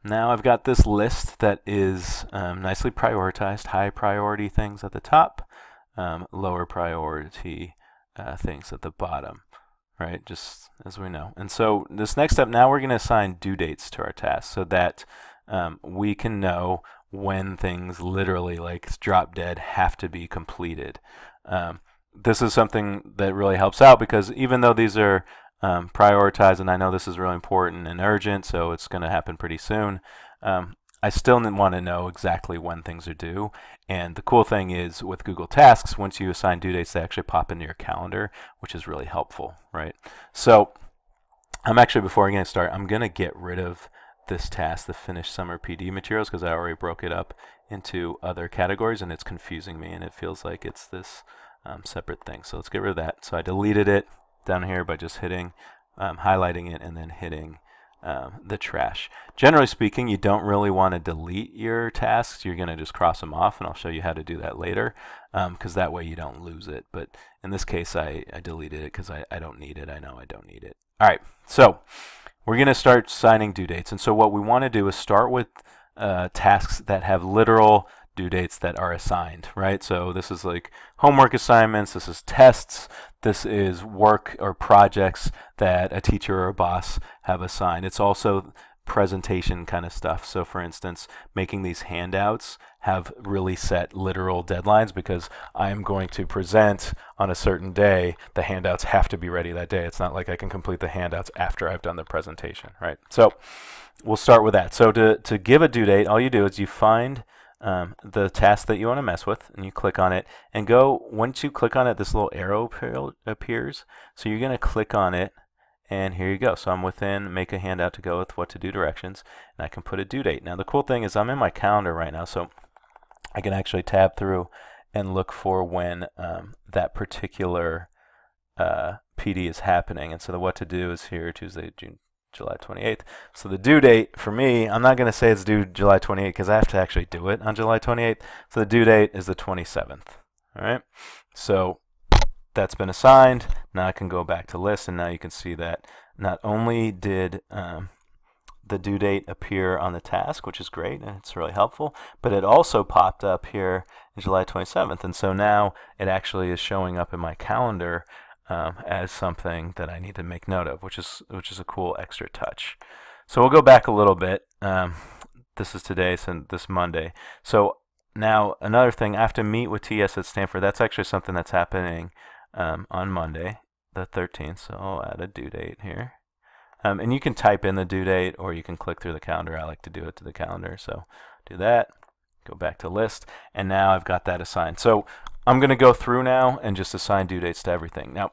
now I've got this list that is nicely prioritized, high priority things at the top, lower priority things at the bottom, right? Just as we know. And so this next step, now we're going to assign due dates to our tasks so that we can know when things literally like drop dead have to be completed. This is something that really helps out because even though these are prioritized, and I know this is really important and urgent, so it's going to happen pretty soon, I still want to know exactly when things are due. And the cool thing is with Google Tasks, once you assign due dates, they actually pop into your calendar, which is really helpful, right? So I'm actually, before I get started, I'm going to get rid of this task, the finished summer PD materials, because I already broke it up into other categories and it's confusing me and it feels like it's this separate thing. So let's get rid of that. So I deleted it down here by just hitting, highlighting it and then hitting the trash. Generally speaking, you don't really want to delete your tasks. You're going to just cross them off, and I'll show you how to do that later, because that way you don't lose it. But in this case, I deleted it because I don't need it. I know I don't need it. All right, so we're going to start assigning due dates. And so what we want to do is start with tasks that have literal due dates that are assigned, right? So this is like homework assignments, this is tests, this is work or projects that a teacher or a boss have assigned. It's also presentation kind of stuff. So for instance, making these handouts have really set literal deadlines because I am going to present on a certain day. The handouts have to be ready that day. It's not like I can complete the handouts after I've done the presentation, right? So we'll start with that. So to give a due date, all you do is you find the task that you want to mess with, and you click on it and go. Once you click on it, this little arrow appears. So you're going to click on it, and here you go. So I'm within make a handout to go with what to do directions, and I can put a due date. Now the cool thing is I'm in my calendar right now, so I can actually tab through and look for when that particular PD is happening. And so the what to do is here, Tuesday, July 28th. So the due date for me, I'm not going to say it's due July 28th because I have to actually do it on July 28th. So the due date is the 27th. All right. So that's been assigned. Now I can go back to list, and now you can see that not only did the due date appear on the task, which is great and it's really helpful, but it also popped up here in July 27th. And so now it actually is showing up in my calendar as something that I need to make note of, which is a cool extra touch. So we'll go back a little bit. This is today, so this Monday. So now another thing, I have to meet with TS at Stanford. That's actually something that's happening on Monday, the 13th. So I'll add a due date here. And you can type in the due date, or you can click through the calendar. I like to do it to the calendar. So do that, go back to list, and now I've got that assigned. So I'm going to go through now and just assign due dates to everything. Now,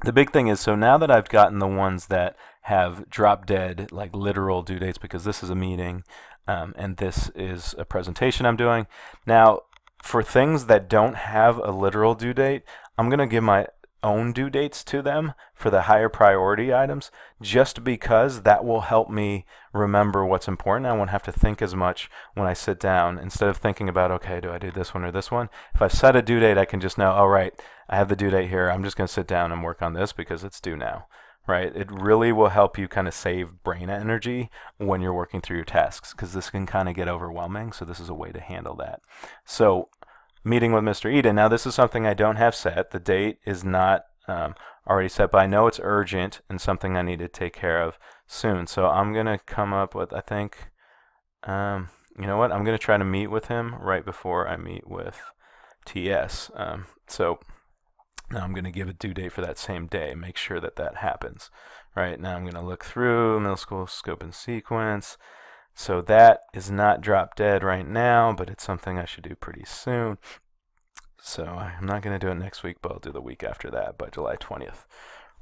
the big thing is, so now that I've gotten the ones that have drop dead, like literal due dates, because this is a meeting and this is a presentation I'm doing. Now, for things that don't have a literal due date, I'm going to give my own due dates to them for the higher priority items, just because that will help me remember what's important. I won't have to think as much when I sit down. Instead of thinking about, okay, do I do this one or this one? If I've set a due date, I can just know, all right, I have the due date here. I'm just going to sit down and work on this because it's due now, right? It really will help you kind of save brain energy when you're working through your tasks, because this can kind of get overwhelming. So this is a way to handle that. So meeting with Mr. Eden. Now this is something I don't have set. The date is not already set, but I know it's urgent and something I need to take care of soon. So I'm going to come up with, I think, you know what? I'm going to try to meet with him right before I meet with TS. So now I'm going to give a due date for that same day. Make sure that that happens. Right now I'm going to look through middle school scope and sequence. So that is not drop dead right now, but it's something I should do pretty soon. So I'm not going to do it next week, but I'll do the week after that, by July 20th.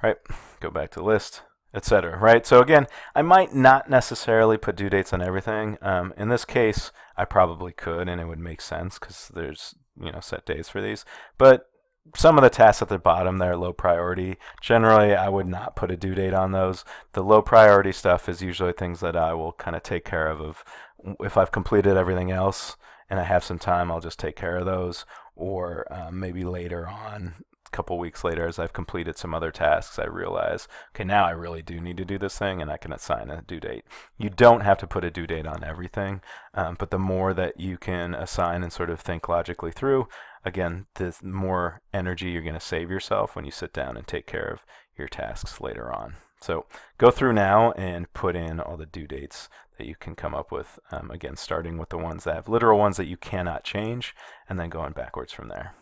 Right? Go back to list, etc. Right? So again, I might not necessarily put due dates on everything. In this case, I probably could, and it would make sense because there's set days for these. But some of the tasks at the bottom, they're low priority. Generally, I would not put a due date on those. The low priority stuff is usually things that I will kind of take care of. If I've completed everything else and I have some time, I'll just take care of those. Or maybe later on, couple weeks later, as I've completed some other tasks, I realize, okay, now I really do need to do this thing, and I can assign a due date. You don't have to put a due date on everything, but the more that you can assign and sort of think logically through, again, the more energy you're going to save yourself when you sit down and take care of your tasks later on. So go through now and put in all the due dates that you can come up with, again, starting with the ones that have literal ones that you cannot change, and then going backwards from there.